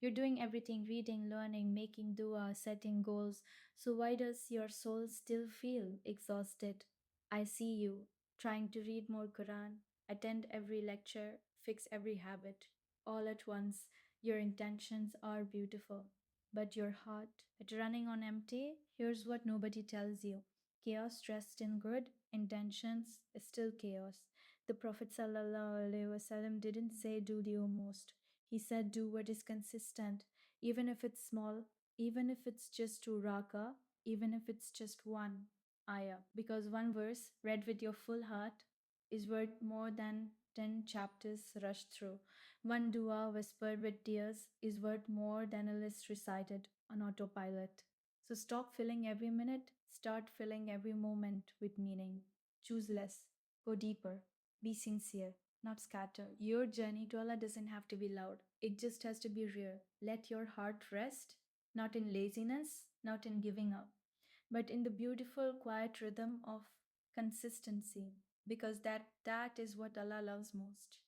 You're doing everything: reading, learning, making dua, setting goals. So why does your soul still feel exhausted? I see you trying to read more Quran, attend every lecture, fix every habit. All at once, your intentions are beautiful, but your heart, it running on empty. Here's what nobody tells you: chaos dressed in good intentions is still chaos. The Prophet ﷺ didn't say do the most. He said do what is consistent, even if it's small, even if it's just two raka, even if it's just one ayah. Because one verse read with your full heart is worth more than 10 chapters rushed through. One dua whispered with tears is worth more than a list recited on autopilot. So stop filling every minute, start filling every moment with meaning. Choose less, go deeper, be sincere, not scatter. Your journey to Allah doesn't have to be loud, it just has to be real. Let your heart rest, not in laziness, not in giving up, but in the beautiful, quiet rhythm of consistency, because that is what Allah loves most.